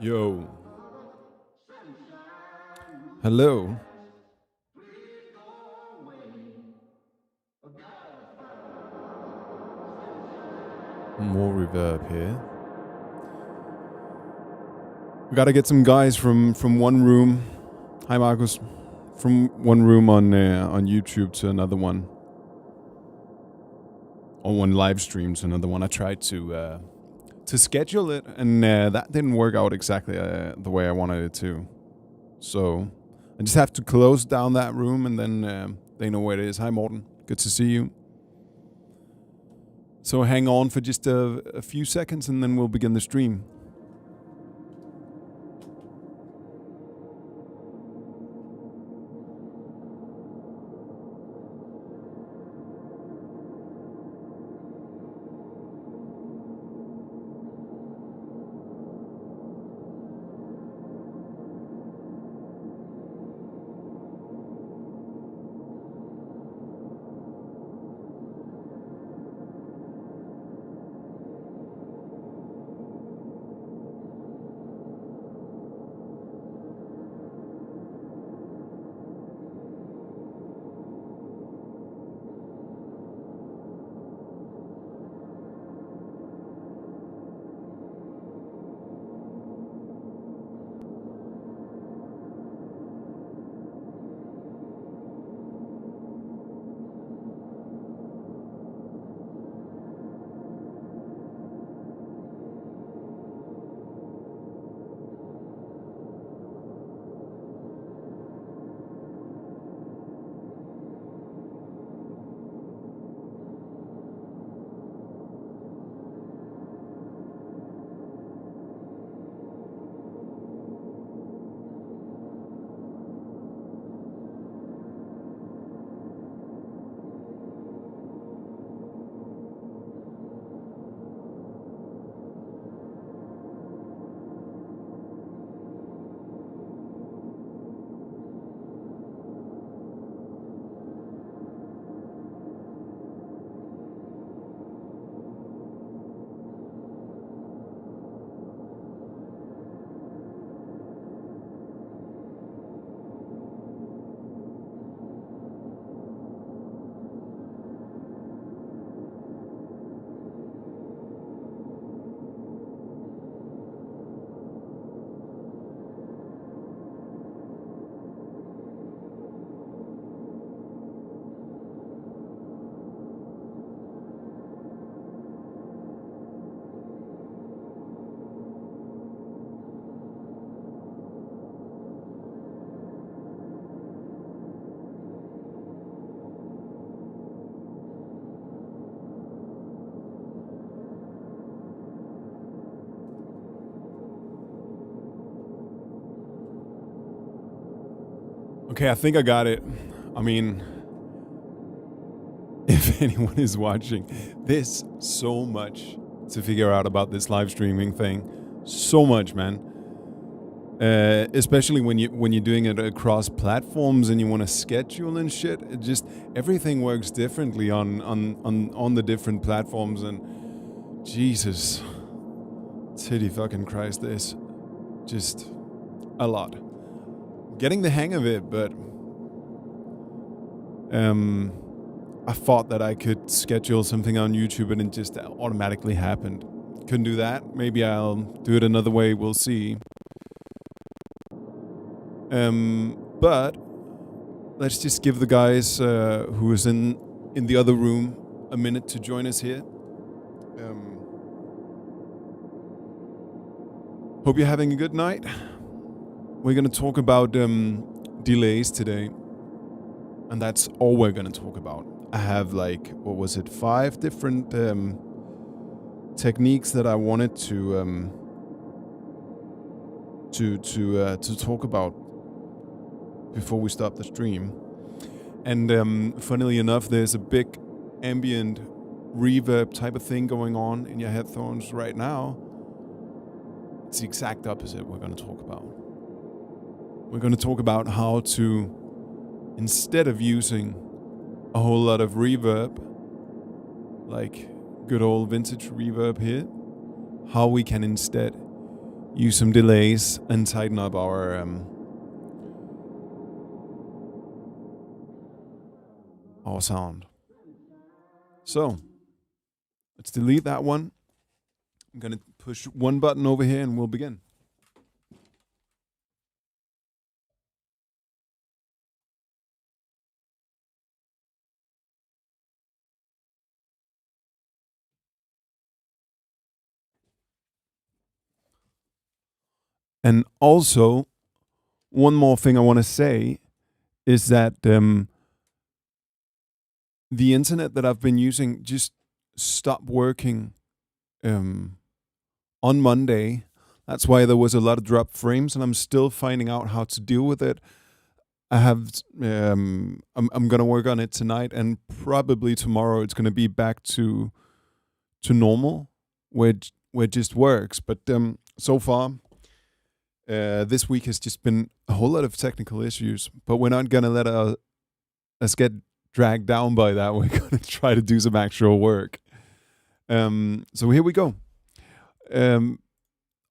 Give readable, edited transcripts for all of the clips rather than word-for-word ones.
Yo. Hello. More reverb here. We gotta get some guys from one room. Hi, Marcus. From one room on YouTube to another one. On one live stream to another one. I tried to schedule it, and that didn't work out exactly the way I wanted it to. So I just have to close down that room, and then they know where it is. Hi, Morten. Good to see you. So hang on for just a few seconds, and then we'll begin the stream. Okay, I think I got it. I mean, if anyone is watching, there's so much to figure out about this live streaming thing. So much, man. Especially when you're doing it across platforms and you want to schedule and shit. It just everything works differently on the different platforms, and Jesus, titty fucking Christ, there's just a lot. Getting the hang of it, but I thought that I could schedule something on YouTube and it just automatically happened. Couldn't do that. Maybe I'll do it another way. We'll see. But let's just give the guys who is in the other room a minute to join us here. Hope you're having a good night. We're going to talk about delays today, and that's all we're going to talk about. I have 5 different techniques that I wanted to talk about before we stop the stream. And funnily enough, there's a big ambient reverb type of thing going on in your headphones right now. It's the exact opposite we're going to talk about. We're going to talk about how to, instead of using a whole lot of reverb, like good old vintage reverb here, how we can instead use some delays and tighten up our sound. So let's delete that one. I'm gonna push one button over here and we'll begin. And also, one more thing I want to say is that the internet that I've been using just stopped working on Monday. That's why there was a lot of dropped frames, and I'm still finding out how to deal with it. I'm gonna work on it tonight, and probably tomorrow it's gonna be back to normal, where it just works. But so far, this week has just been a whole lot of technical issues. But we're not gonna let us get dragged down by that. We're gonna try to do some actual work. So here we go.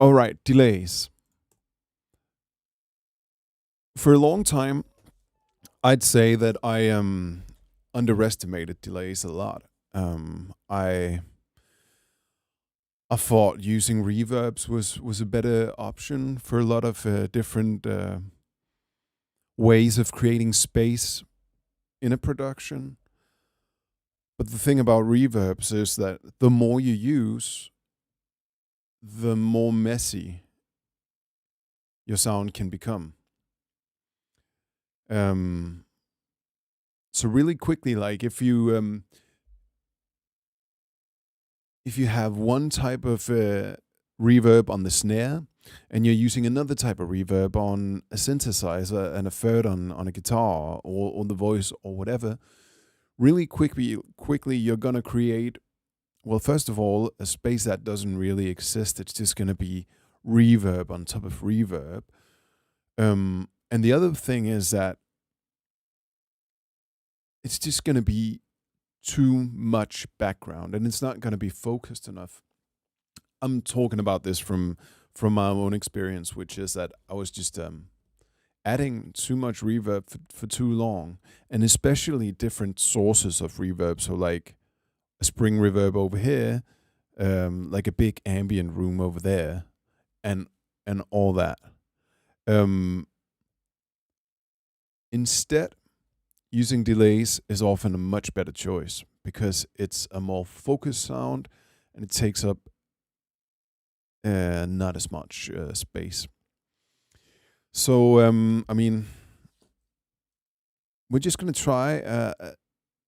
All right, delays. For a long time, I'd say that I underestimated delays a lot. I thought using reverbs was a better option for a lot of different ways of creating space in a production. But the thing about reverbs is that the more you use, the more messy your sound can become. So really quickly, like if you have one type of reverb on the snare, and you're using another type of reverb on a synthesizer and a third on a guitar or the voice or whatever, really quickly you're gonna create, well, first of all, a space that doesn't really exist. It's just gonna be reverb on top of reverb. And the other thing is that it's just gonna be too much background, and it's not gonna be focused enough. I'm talking about this from my own experience, which is that I was just adding too much reverb for too long, and especially different sources of reverb. So like a spring reverb over here, like a big ambient room over there, and all that. Instead, using delays is often a much better choice because it's a more focused sound and it takes up not as much space. So, I mean, we're just going to try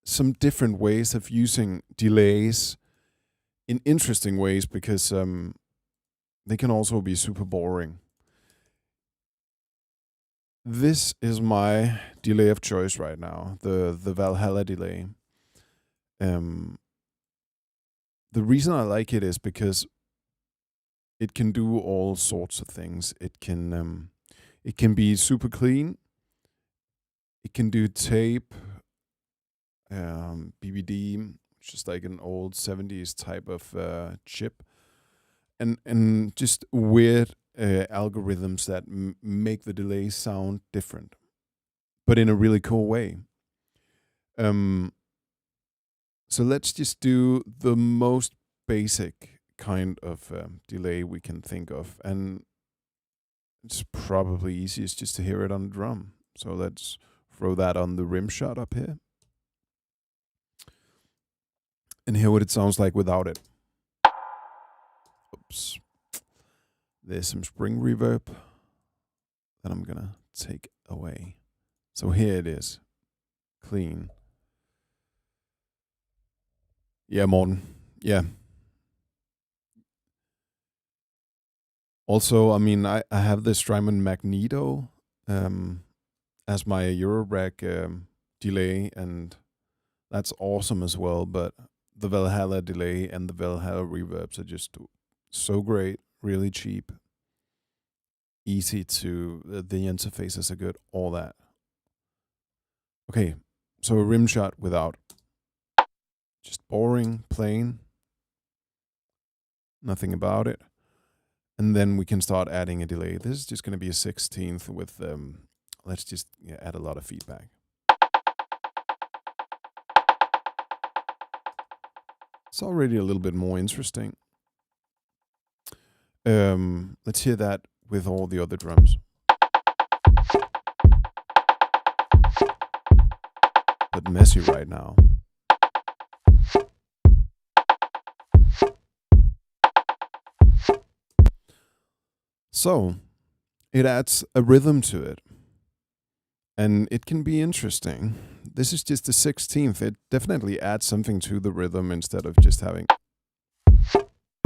some different ways of using delays in interesting ways because they can also be super boring. This is my delay of choice right now, the Valhalla Delay. The reason I like it is because it can do all sorts of things. It can be super clean. It can do tape, BBD, which is like an old 70s type of chip, and just weird algorithms that make the delay sound different, but in a really cool way. So let's just do the most basic kind of delay we can think of, and it's probably easiest just to hear it on the drum. So let's throw that on the rim shot up here and hear what it sounds like without it. Oops. There's some spring reverb that I'm gonna take away. So here it is, clean. Yeah, Morten. Yeah. Also, I mean, I have this Strymon Magneto as my Eurorack delay, and that's awesome as well. But the Valhalla Delay and the Valhalla reverbs are just so great, really cheap, easy to, the interfaces are good, all that. Okay, so a rim shot without. Just boring, plain, nothing about it. And then we can start adding a delay. This is just going to be a 16th with, let's just add a lot of feedback. It's already a little bit more interesting. Let's hear that with all the other drums. But messy right now. So it adds a rhythm to it, and it can be interesting. This is just the 16th. It definitely adds something to the rhythm instead of just having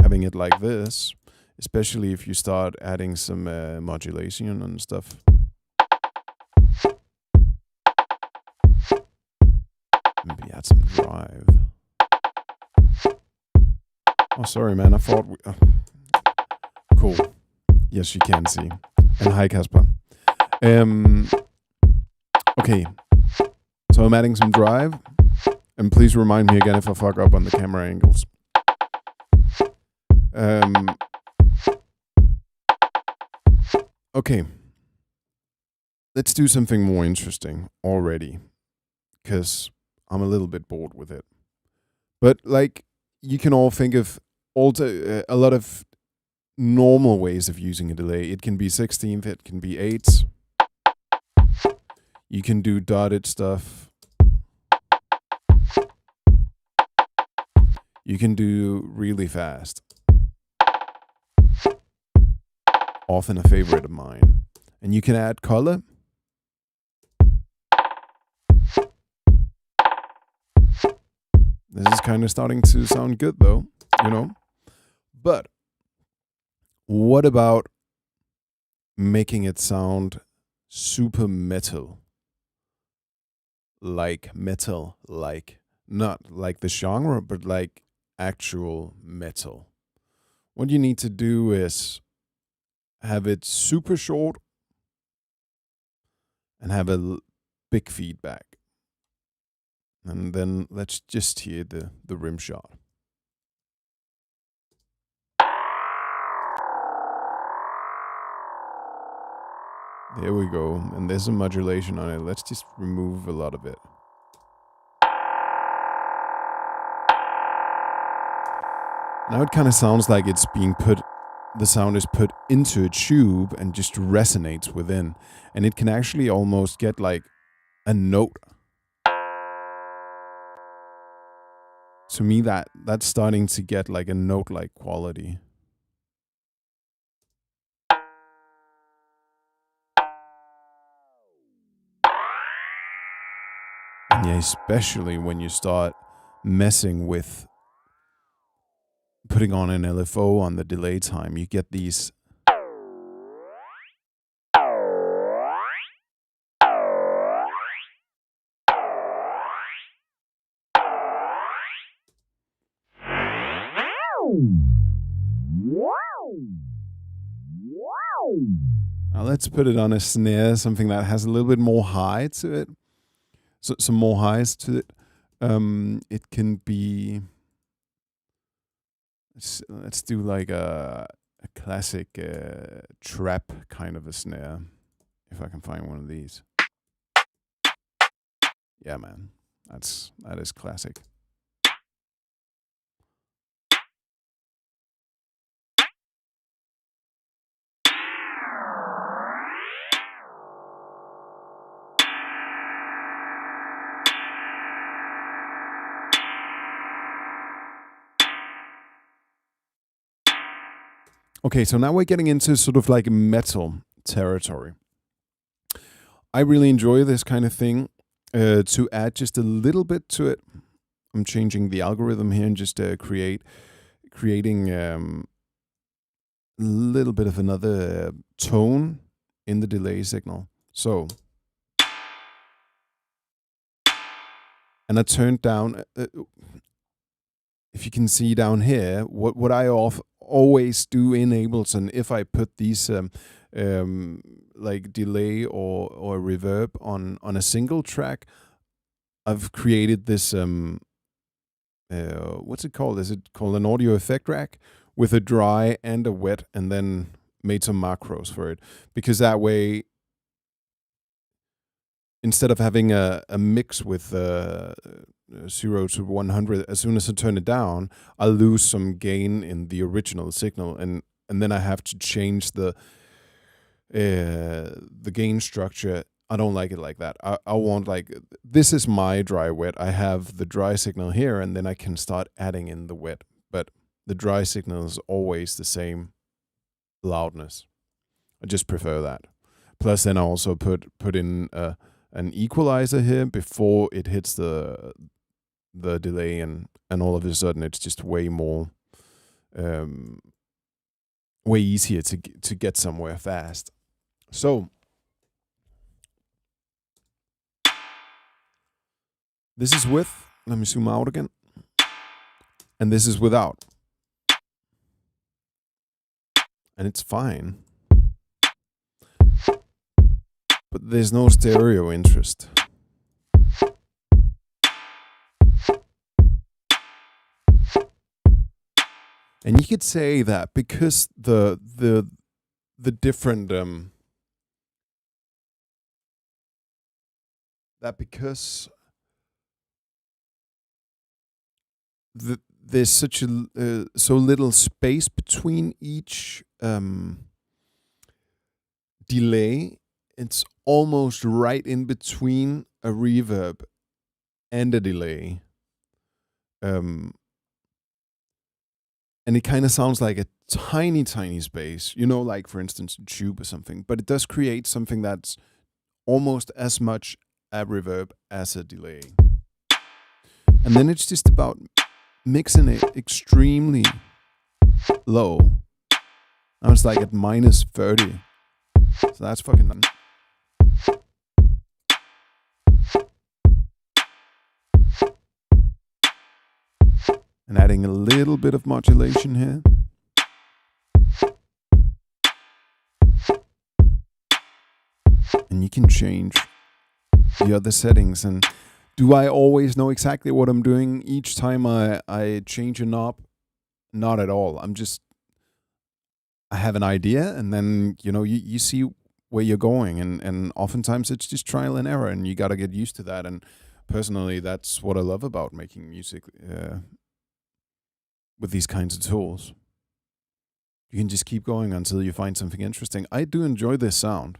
it like this, especially if you start adding some modulation and stuff. Maybe add some drive. Oh, sorry, man. I thought cool. Yes, you can see. And hi, Casper. Okay. So I'm adding some drive. And please remind me again if I fuck up on the camera angles. Okay. Let's do something more interesting already. Because I'm a little bit bored with it. But like, you can all think of a lot of normal ways of using a delay. It can be 16th, it can be 8ths. You can do dotted stuff. You can do really fast. Often a favorite of mine. And you can add color. This is kind of starting to sound good though, you know? But what about making it sound super metal? Like metal, like not like the genre, but like actual metal. What you need to do is have it super short and have a big feedback. And then let's just hear the rim shot. There we go. And there's a modulation on it. Let's just remove a lot of it. Now it kind of sounds like it's being the sound is put into a tube and just resonates within. And it can actually almost get like a note. To me, that's starting to get like a note-like quality. And yeah, especially when you start messing with putting on an LFO on the delay time, you get these Now let's put it on a snare, something that has a little bit more high to it. So some more highs to it. It can be, let's do like a classic trap kind of a snare, if I can find one of these. Yeah, man, that is classic. Okay, so now we're getting into sort of like metal territory. I really enjoy this kind of thing. To add just a little bit to it, I'm changing the algorithm here and just creating a little bit of another tone in the delay signal. So, and I turned down. If you can see down here, what I always do in Ableton, if I put these like delay or reverb on a single track, I've created this what's it called? Is it called an audio effect rack, with a dry and a wet, and then made some macros for it, because that way, instead of having a mix with 0 to 100, as soon as I turn it down, I lose some gain in the original signal, and then I have to change the gain structure. I don't like it like that. I want, like, this is my dry wet. I have the dry signal here, and then I can start adding in the wet. But the dry signal is always the same loudness. I just prefer that. Plus, then I also put in an equalizer here before it hits the delay, and all of a sudden it's just way more, way easier to get somewhere fast. So this is with, let me zoom out again, and this is without, and it's fine, but there's no stereo interest. And you could say that because the different because there's such a so little space between each delay, it's almost right in between a reverb and a delay. And it kind of sounds like a tiny, tiny space, you know, like, for instance, a tube or something. But it does create something that's almost as much a reverb as a delay. And then it's just about mixing it extremely low. Now it's like at minus 30. So that's fucking done. And adding a little bit of modulation here. And you can change the other settings. And do I always know exactly what I'm doing each time I change a knob? Not at all. I have an idea, and then, you know, you see where you're going, and oftentimes it's just trial and error, and you got to get used to that. And personally, that's what I love about making music with these kinds of tools. You can just keep going until you find something interesting. I do enjoy this sound.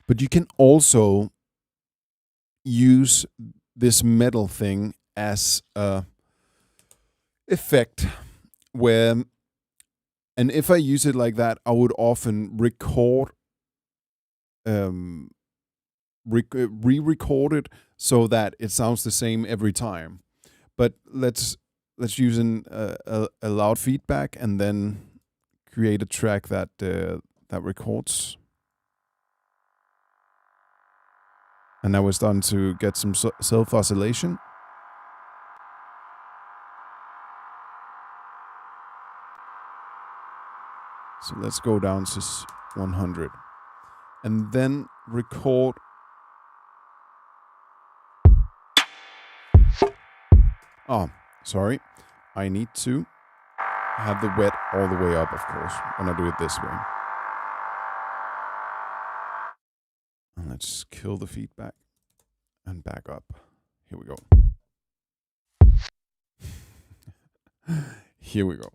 But you can also use this metal thing as a effect where, and if I use it like that, I would often record, re-record it so that it sounds the same every time. But let's use a loud feedback and then create a track that records. And now we're starting to get some self-oscillation. So let's go down to 100. And then record. Oh, sorry. I need to have the wet all the way up, of course, when I do it this way. And let's kill the feedback and back up. Here we go. Here we go.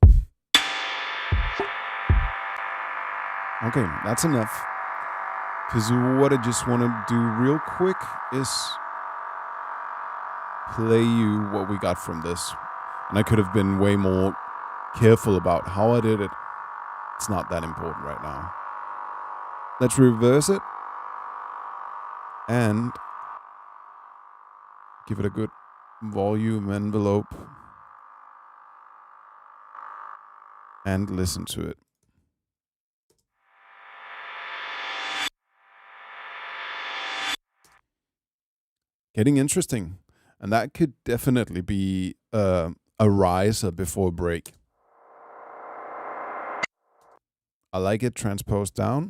Okay, that's enough. Because what I just want to do real quick is play you what we got from this. And I could have been way more careful about how I did it. It's not that important right now. Let's reverse it and give it a good volume envelope and listen to it. Getting interesting. And that could definitely be a riser before break. I like it transposed down.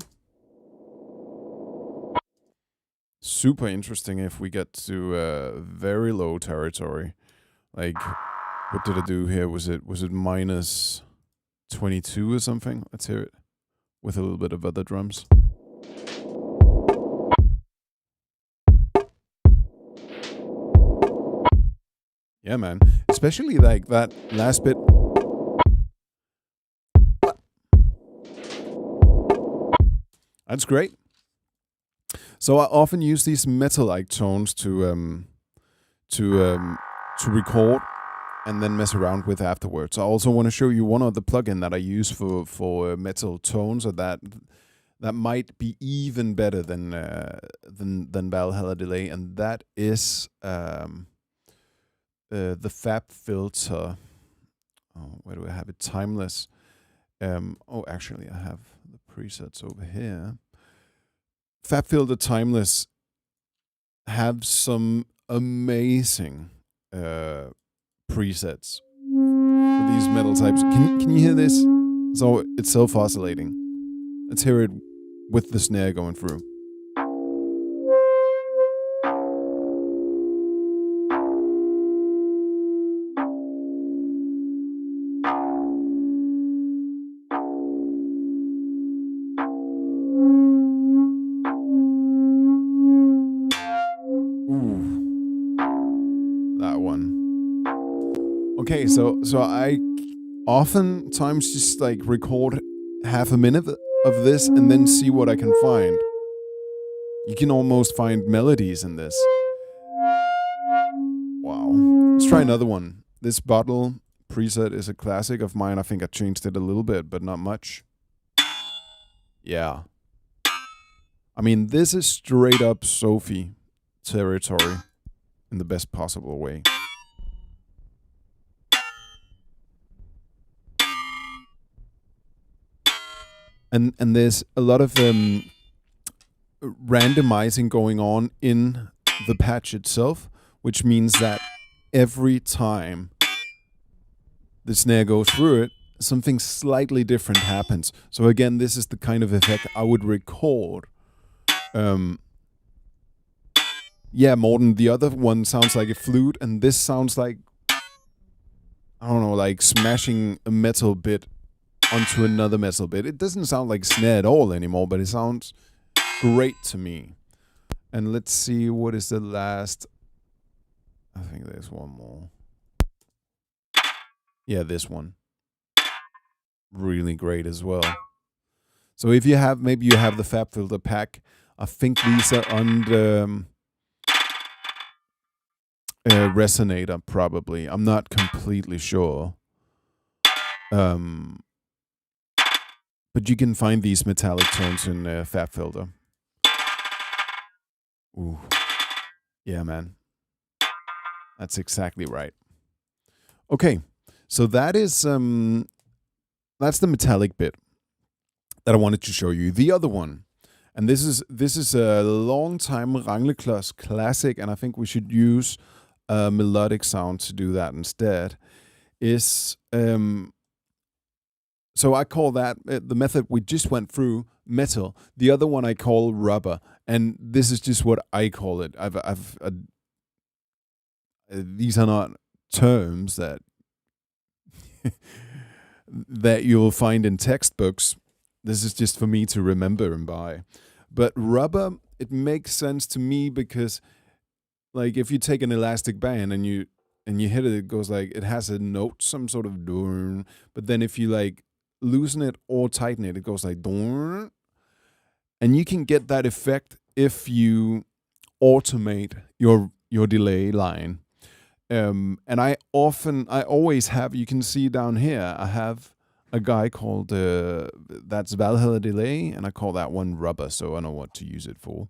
Super interesting if we get to very low territory. Like What did I do here? Was it minus 22 or something? Let's hear it with a little bit of other drums. Yeah, man. Especially like that last bit. That's great. So I often use these metal-like tones to record and then mess around with afterwards. I also want to show you one other plugin that I use for metal tones, or that might be even better than Valhalla Delay, and that is the Fab Filter. Oh, where do I have it? Timeless. Actually, I have the presets over here. Fab Filter Timeless have some amazing presets for these metal types. Can you hear this? So it's self-oscillating. Let's hear it with the snare going through. That one. Okay, so I oftentimes just like record half a minute of this and then see what I can find. You can almost find melodies in this. Wow. Let's try another one. This bottle preset is a classic of mine. I think I changed it a little bit, but not much. Yeah. I mean, this is straight up Sophie territory in the best possible way. And there's a lot of randomizing going on in the patch itself, which means that every time the snare goes through it, something slightly different happens. So again, this is the kind of effect I would record. Yeah, Morten, the other one sounds like a flute, and this sounds like, I don't know, like smashing a metal bit onto another metal bit. It doesn't sound like snare at all anymore, but it sounds great to me. And let's see, what is the last? I think there's one more. Yeah, this one. Really great as well. So if you have, maybe you have the Fab Filter pack. I think these are on the Resonator, probably. I'm not completely sure. But you can find these metallic tones in Fab Filter. Ooh. Yeah, man. That's exactly right. Okay, so that is that's the metallic bit that I wanted to show you. The other one, and this is a long time Ranglekloss classic, and I think we should use a melodic sound to do that instead. Is so I call that the method we just went through, metal. The other one I call rubber, and this is just what I call it. These are not terms that that you'll find in textbooks. This is just for me to remember and buy. But rubber, it makes sense to me because, like, if you take an elastic band and you hit it, it goes like, it has a note, some sort of dorn. But then if you like loosen it or tighten it, it goes like dorn. And you can get that effect if you automate your delay line. And I always have, you can see down here, I have a guy called, that's Valhalla Delay, and I call that one rubber, so I know what to use it for.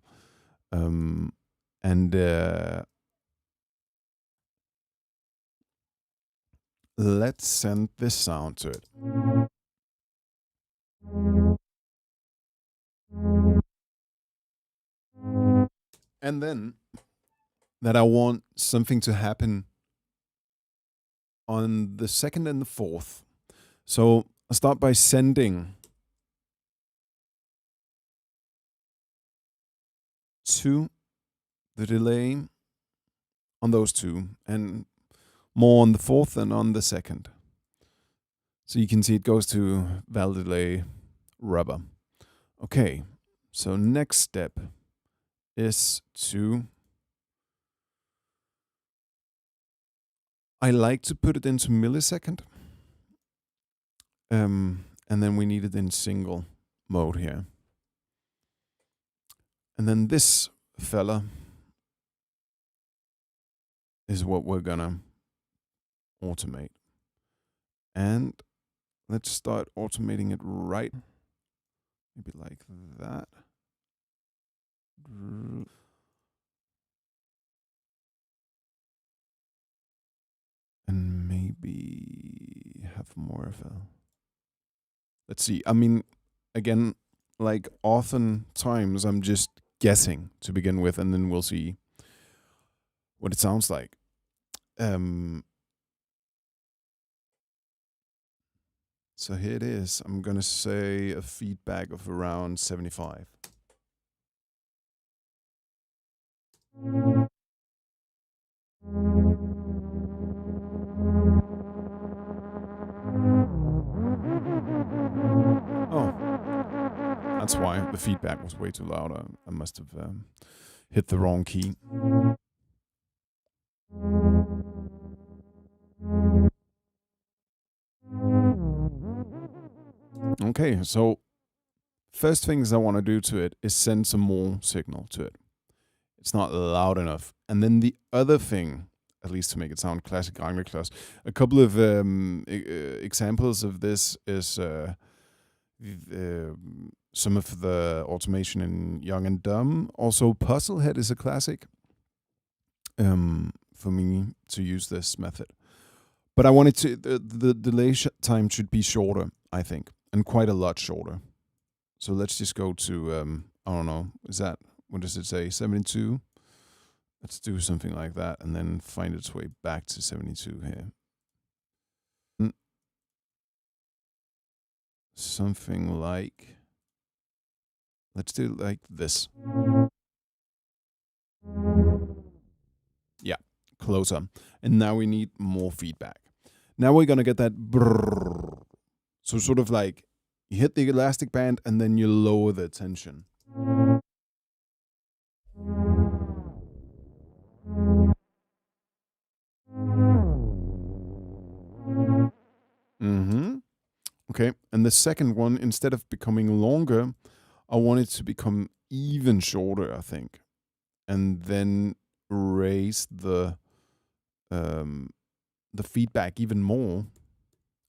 Let's send this sound to it. And then that I want something to happen on the second and the fourth. So I'll start by sending to the delay on those two. And more on the fourth than on the second. So you can see it goes to Valhalla Delay, rubber. Okay, so next step is to... I like to put it into millisecond. And then we need it in single mode here. And then this fella is what we're gonna automate. And let's start automating it right. Maybe like that. And maybe have more of a... Let's see. I mean, again, like often times, I'm just guessing to begin with, and then we'll see what it sounds like. So here it is. I'm gonna say a feedback of around 75. Oh, that's why the feedback was way too loud. I must have hit the wrong key. Okay, so first things I want to do to it is send some more signal to it. It's not loud enough. And then the other thing, at least to make it sound classic Anglerklass, a couple of examples of this is some of the automation in Young and Dumb. Also, Puzzlehead is a classic for me to use this method. But I wanted to, the delay time should be shorter, I think, and quite a lot shorter. So let's just go to, I don't know, is that, what does it say, 72? Let's do something like that and then find its way back to 72 here. Something like, let's do it like this. Yeah, closer. And now we need more feedback. Now we're going to get that brrrr. So sort of like you hit the elastic band and then you lower the tension. Okay, and the second one, instead of becoming longer, I want it to become even shorter, I think. And then raise the feedback even more.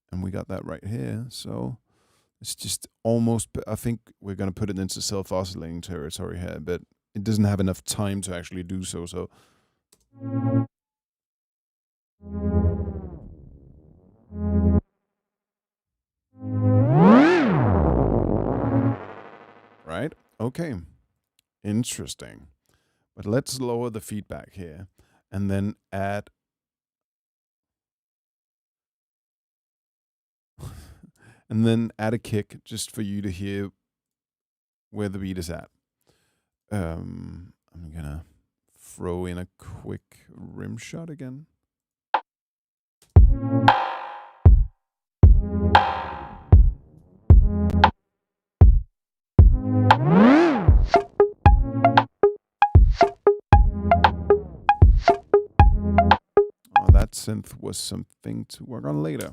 And we got that right here. So it's just almost, I think we're going to put it into self-oscillating territory here, but it doesn't have enough time to actually do so. So right? Okay. Interesting. But let's lower the feedback here and then add a kick just for you to hear where the beat is at. I'm gonna throw in a quick rim shot again. Oh, that synth was something to work on later.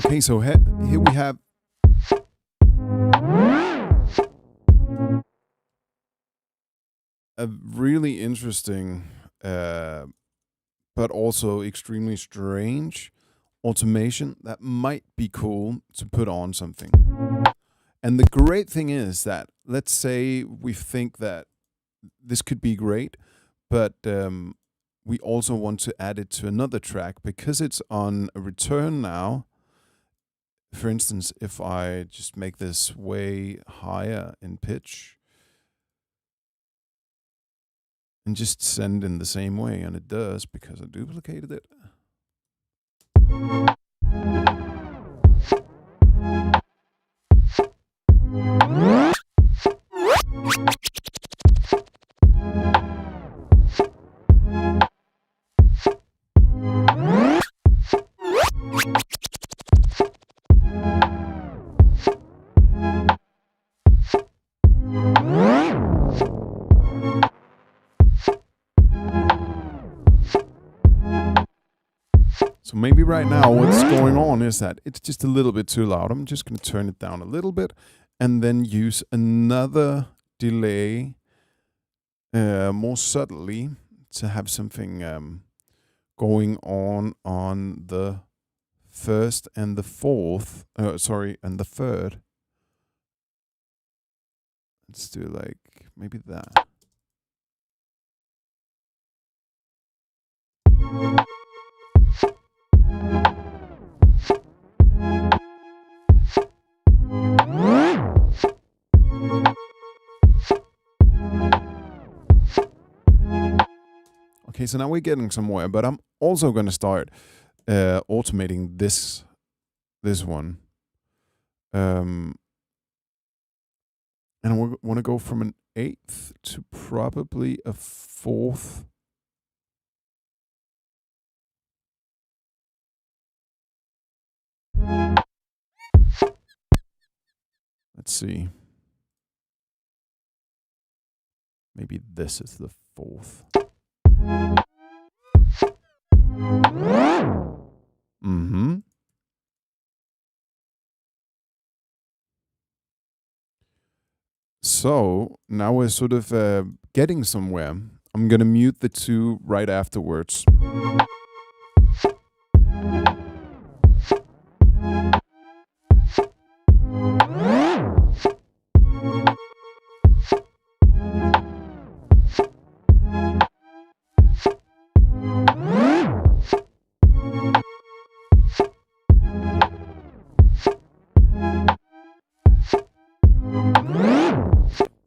Okay, so here we have a really interesting, but also extremely strange automation that might be cool to put on something. And the great thing is that, let's say we think that this could be great, but we also want to add it to another track because it's on a return now. For instance, if I just make this way higher in pitch and just send in the same way, and it does because I duplicated it. So maybe right now what's going on is that it's just a little bit too loud. I'm just going to turn it down a little bit and then use another delay more subtly to have something going on the first and the fourth, and the third. Let's do like maybe that. Okay, so now we're getting somewhere, but I'm also going to start automating this one. And I want to go from an eighth to probably a fourth. Let's see. Maybe this is the fourth. Mm-hmm. So now we're sort of getting somewhere. I'm going to mute the two right afterwards.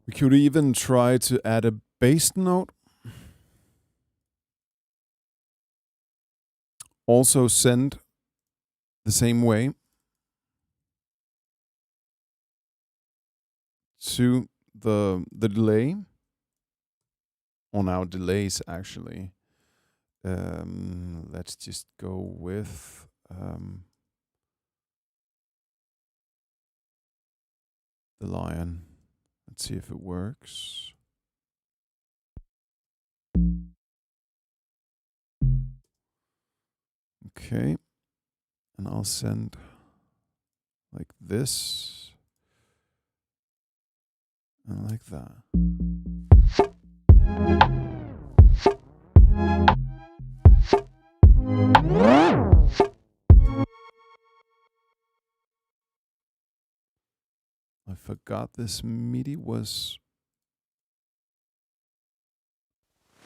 We could even try to add a bass note. Also send the same way to the delay on our delays actually. Let's just go with the lion. Let's see if it works. Okay, and I'll send like this and like that. I forgot this MIDI was...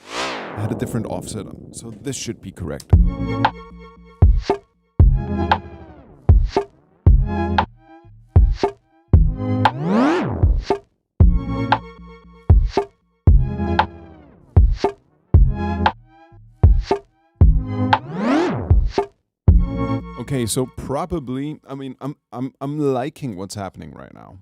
I had a different offset on, so this should be correct. Okay, so probably, I mean, I'm liking what's happening right now,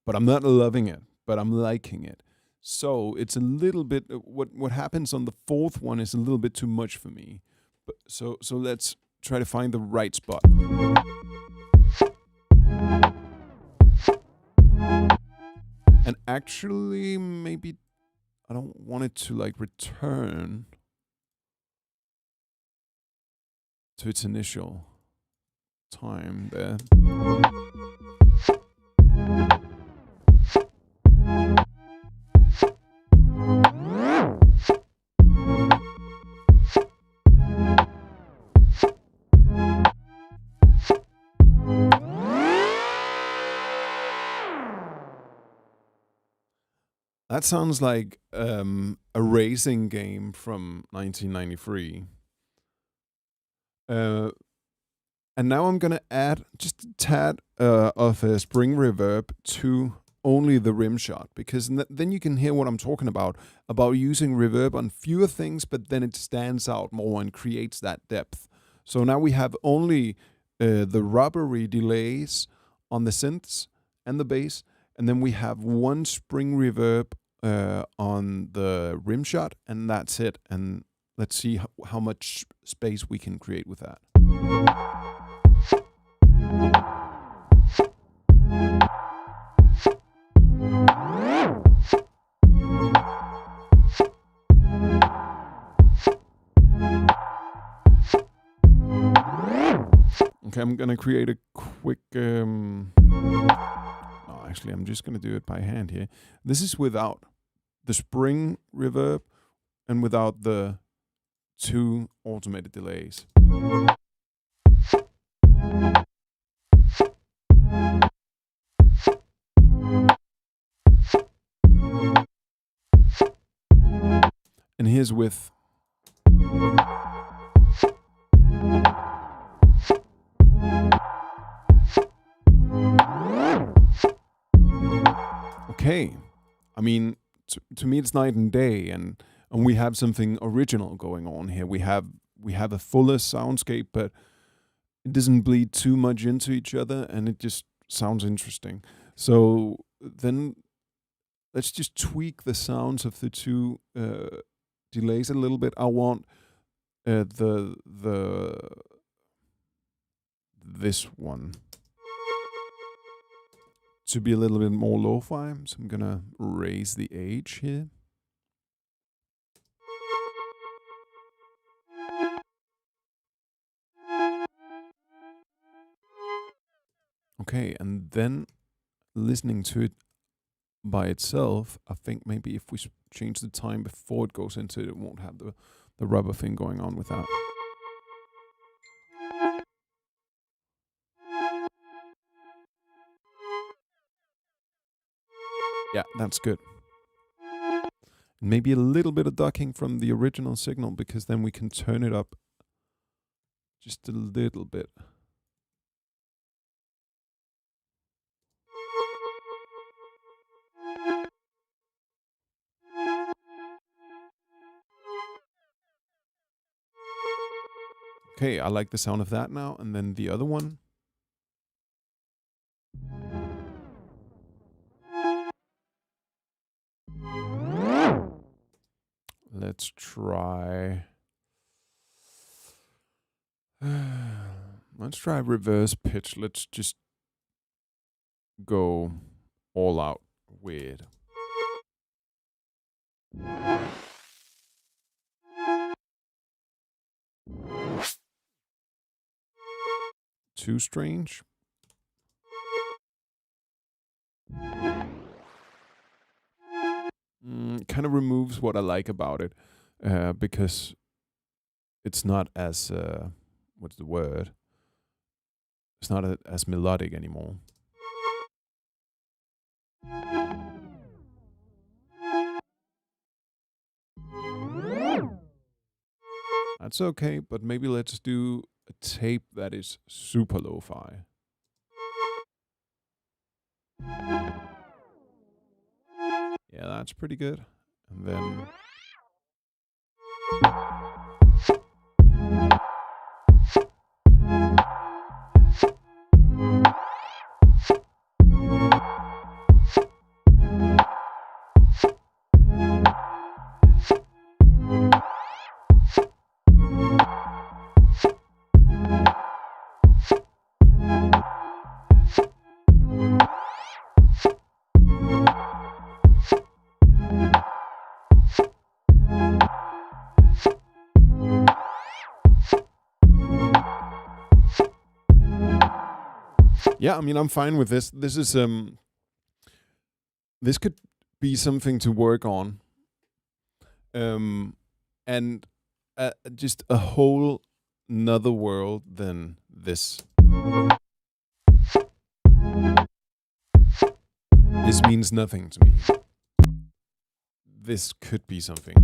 but I'm not loving it, but I'm liking it. So it's a little bit, what happens on the fourth one is a little bit too much for me. But so let's try to find the right spot. And actually, maybe I don't want it to like return to its initial time there. That sounds like a racing game from 1993. And now I'm going to add just a tad of a spring reverb to only the rim shot, because then you can hear what I'm talking about using reverb on fewer things, but then it stands out more and creates that depth. So now we have only the rubbery delays on the synths and the bass, and then we have one spring reverb on the rim shot, and that's it. And let's see how much space we can create with that. I'm gonna create a quick. No, actually, I'm just gonna do it by hand here. This is without the spring reverb and without the 2 automated delays. And here's with. Okay, I mean, to me it's night and day, and we have something original going on here. We have a fuller soundscape, but it doesn't bleed too much into each other, and it just sounds interesting. So then let's just tweak the sounds of the 2 delays a little bit. I want this one to be a little bit more lo-fi, so I'm gonna raise the age here. Okay, and then listening to it by itself, I think maybe if we change the time before it goes into it won't have the rubber thing going on with that. Yeah, that's good. Maybe a little bit of ducking from the original signal, because then we can turn it up just a little bit. Okay, I like the sound of that now. And then the other one. Let's try. Let's try reverse pitch. Let's just go all out weird. Too strange. Kind of removes what I like about it, because it's not as what's the word? It's not as melodic anymore. That's okay, but maybe let's do a tape that is super lo-fi. Yeah, that's pretty good. And then yeah, I mean, I'm fine with this. This is this could be something to work on, and just a whole nother world than this. This means nothing to me. This could be something.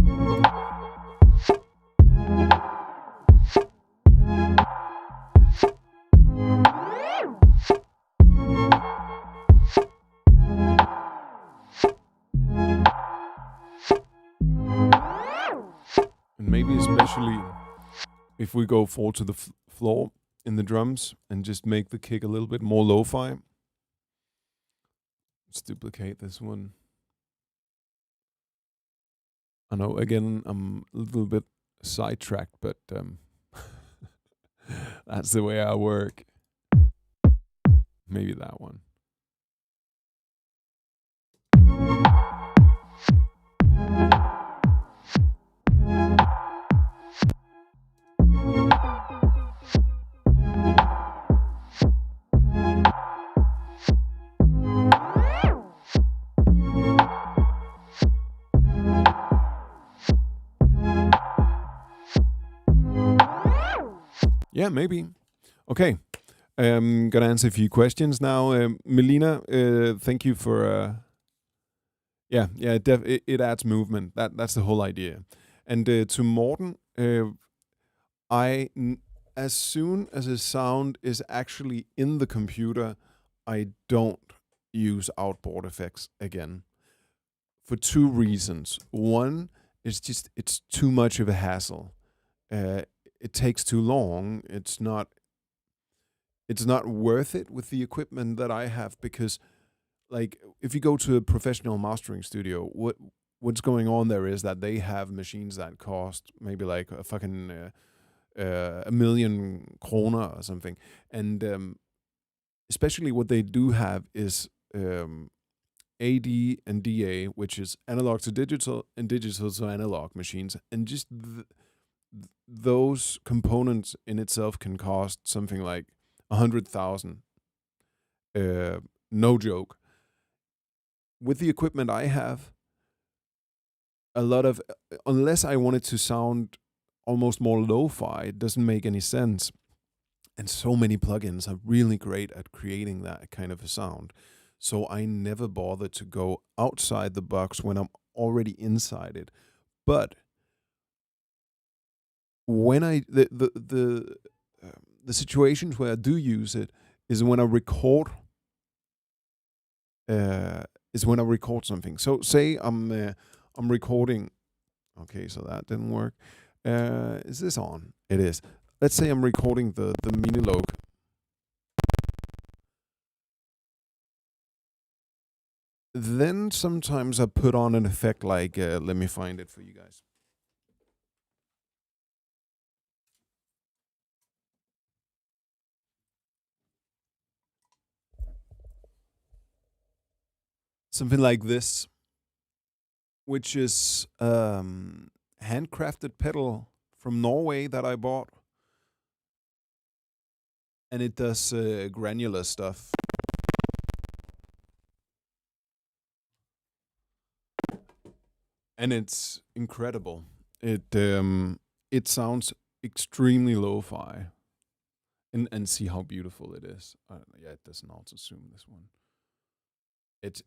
And maybe especially if we go forward to the floor in the drums and just make the kick a little bit more lo-fi. Let's duplicate this one. I know, again, I'm a little bit sidetracked, but that's the way I work. Maybe that one. Yeah, maybe. Okay. Gonna answer a few questions now. Melina, thank you for. Yeah, it adds movement. That's the whole idea. And to Morten, as soon as a sound is actually in the computer, I don't use outboard effects again for two reasons. One is just it's too much of a hassle. It takes too long. It's not worth it with the equipment that I have, because like if you go to a professional mastering studio, what's going on there is that they have machines that cost maybe like a fucking 1,000,000 kroner or something, and especially what they do have is AD and DA, which is analog to digital and digital to analog machines, and just those components in itself can cost something like 100,000. No joke. With the equipment I have, a lot of unless I want it to sound almost more lo-fi, it doesn't make any sense. And so many plugins are really great at creating that kind of a sound. So I never bother to go outside the box when I'm already inside it. But when the situations where I do use it is when I record. Something. So say I'm recording. Okay, so that didn't work. Is this on? It is. Let's say I'm recording the Minilog. Then sometimes I put on an effect like, let me find it for you guys. Something like this, which is handcrafted pedal from Norway that I bought. And it does granular stuff. And it's incredible. It sounds extremely lo-fi. And see how beautiful it is. Yeah, it doesn't also zoom this one.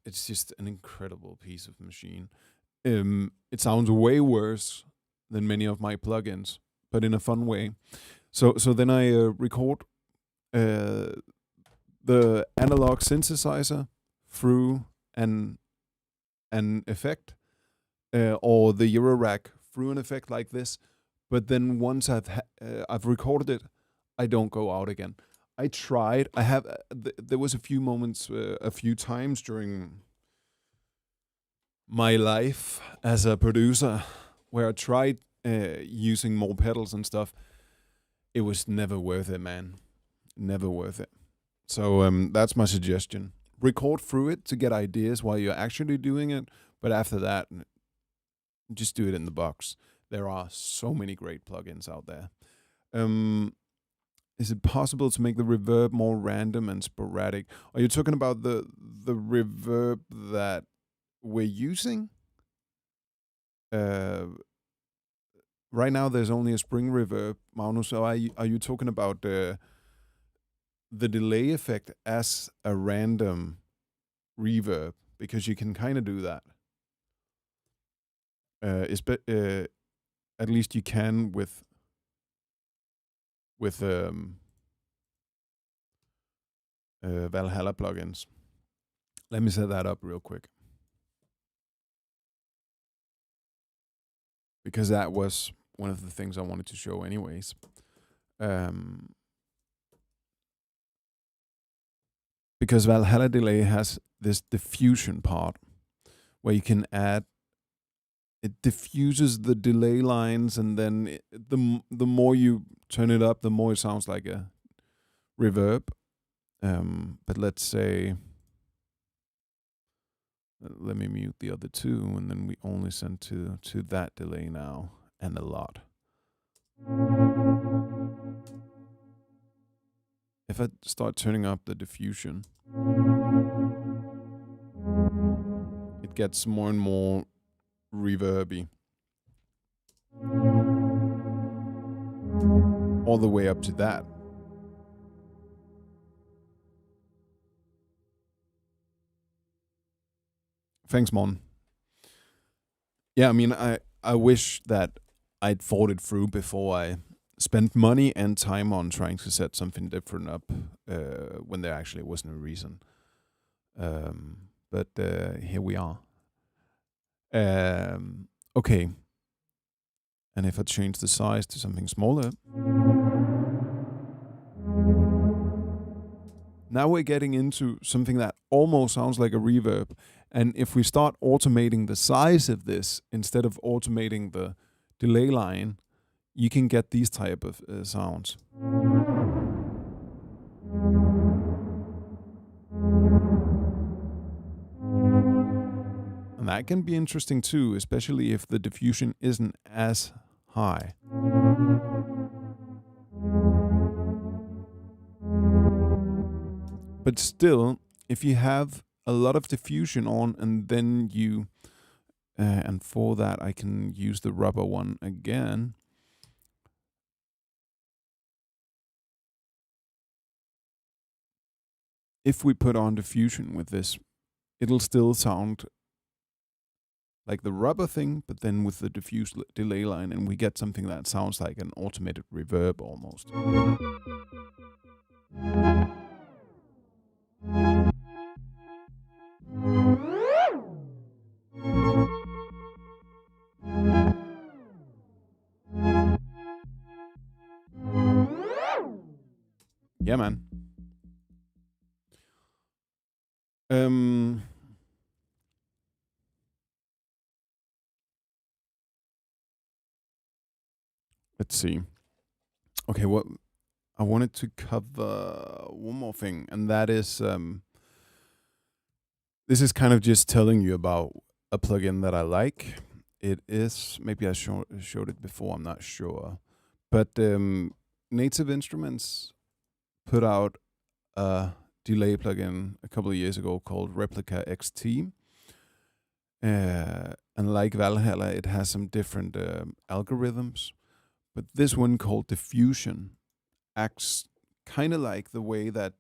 It's just an incredible piece of machine. It sounds way worse than many of my plugins, but in a fun way. So then I record the analog synthesizer through an effect, or the Eurorack through an effect like this. But then once I've recorded it, I don't go out again. I tried. I have. There was a few moments, a few times during my life as a producer where I tried using more pedals and stuff. It was never worth it, man. Never worth it. So that's my suggestion. Record through it to get ideas while you're actually doing it. But after that, just do it in the box. There are so many great plugins out there. Is it possible to make the reverb more random and sporadic? Are you talking about the reverb that we're using? Right now, there's only a spring reverb, Magnus. So are you talking about the delay effect as a random reverb? Because you can kind of do that. At least you can with Valhalla plugins. Let me set that up real quick, because that was one of the things I wanted to show anyways. Because Valhalla Delay has this diffusion part where you can add, it diffuses the delay lines, and then the more you turn it up, the more it sounds like a reverb. But let's say, let me mute the other two, and then we only send to that delay now, and a lot. If I start turning up the diffusion, it gets more and more reverby. all the way up to that. Thanks, Mon. Yeah, I mean, I wish that I'd thought it through before I spent money and time on trying to set something different up when there actually wasn't a reason. But here we are. Okay. And if I change the size to something smaller, now we're getting into something that almost sounds like a reverb. And if we start automating the size of this instead of automating the delay line, you can get these type of sounds. And that can be interesting too, especially if the diffusion isn't as high. But still, if you have a lot of diffusion on and then you, and for that I can use the rubber one again. If we put on diffusion with this, it'll still sound like the rubber thing, but then with the diffuse delay line, and we get something that sounds like an automated reverb almost. Yeah, man. Let's see. Okay, what I wanted to cover one more thing, and that is this is kind of just telling you about a plugin that I like. It is, maybe I showed it before, I'm not sure, but Native Instruments put out a delay plugin a couple of years ago called Replica XT. And like Valhalla, it has some different algorithms. But this one called Diffusion acts kind of like the way that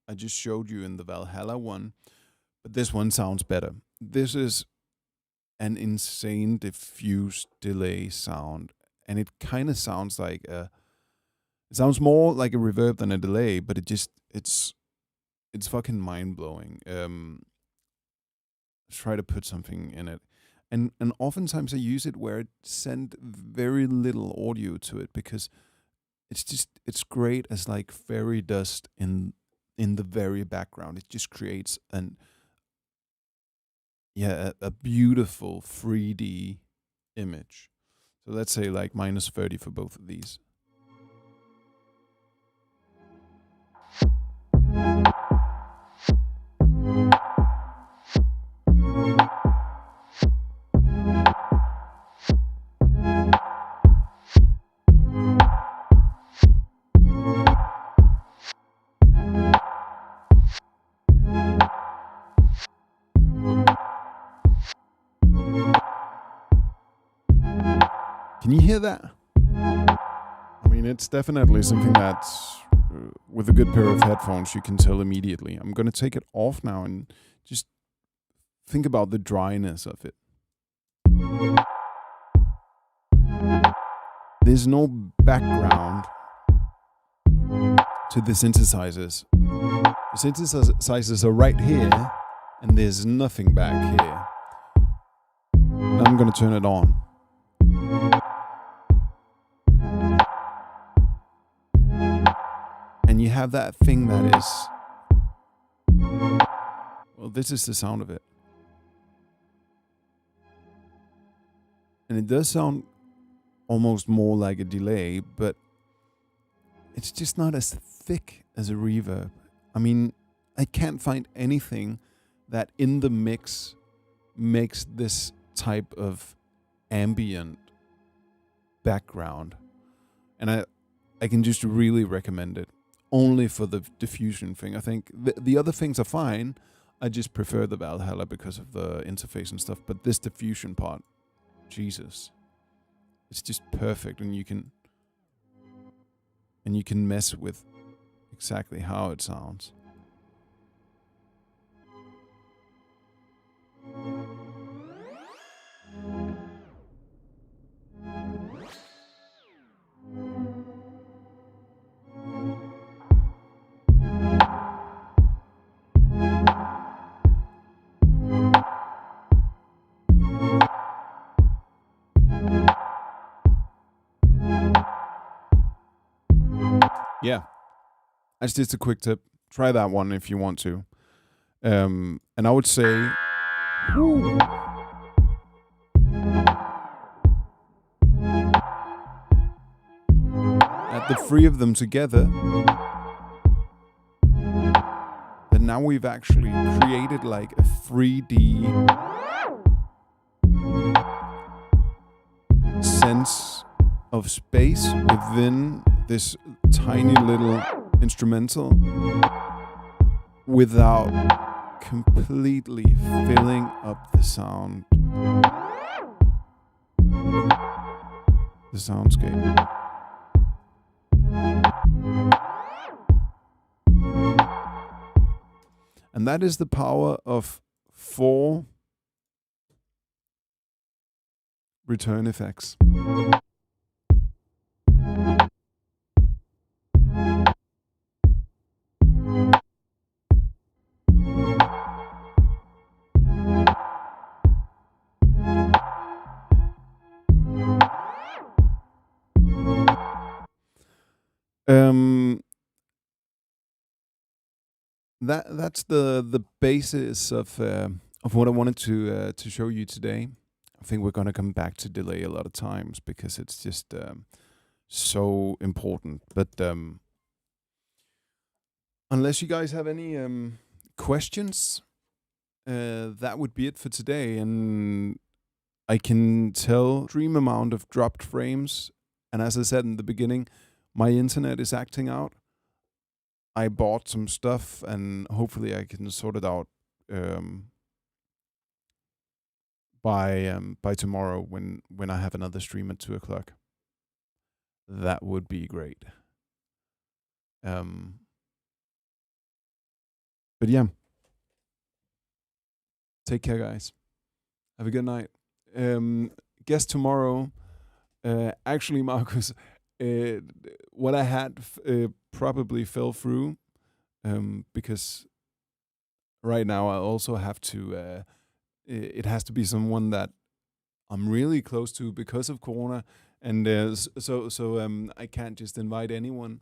I just showed you in the Valhalla one. But this one sounds better. This is an insane diffuse delay sound. And it kind of sounds like it sounds more like a reverb than a delay, but it's fucking mind-blowing. Try to put something in it. And oftentimes I use it where it send very little audio to it because it's great as like fairy dust in the very background. It just creates a beautiful 3D image. So let's say like -30 for both of these. Can you hear that? I mean, it's definitely something that's, with a good pair of headphones, you can tell immediately. I'm going to take it off now and just think about the dryness of it. There's no background to the synthesizers. The synthesizers are right here, and there's nothing back here. Now I'm going to turn it on. And you have that thing that is, well, this is the sound of it. And it does sound almost more like a delay, but it's just not as thick as a reverb. I mean, I can't find anything that in the mix makes this type of ambient background. And I can just really recommend it. Only for the diffusion thing. I think the other things are fine. I just prefer the Valhalla because of the interface and stuff. But this diffusion part, Jesus, it's just perfect. And you can and you can mess with exactly how it sounds. Yeah, that's just a quick tip. Try that one if you want to. And I would say, add the three of them together, then now we've actually created like a 3D sense of space within this tiny little instrumental without completely filling up the soundscape. And that is the power of 4 return effects. That's the basis of what I wanted to show you today. I think we're gonna come back to delay a lot of times because it's just so important. But unless you guys have any questions, that would be it for today. And I can tell extreme amount of dropped frames. And as I said in the beginning, my internet is acting out. I bought some stuff, and hopefully I can sort it out by tomorrow when I have another stream at 2:00. That would be great. But yeah, take care, guys. Have a good night. Guess tomorrow. Actually, Marcus, what I had probably fell through because right now I also have to. It has to be someone that I'm really close to because of Corona, and so I can't just invite anyone,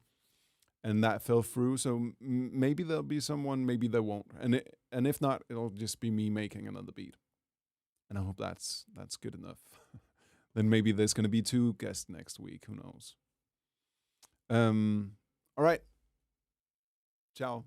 and that fell through. So maybe there'll be someone, maybe there won't, and if not, it'll just be me making another beat, and I hope that's good enough. Then maybe there's gonna be 2 guests next week. Who knows? All right. Ciao.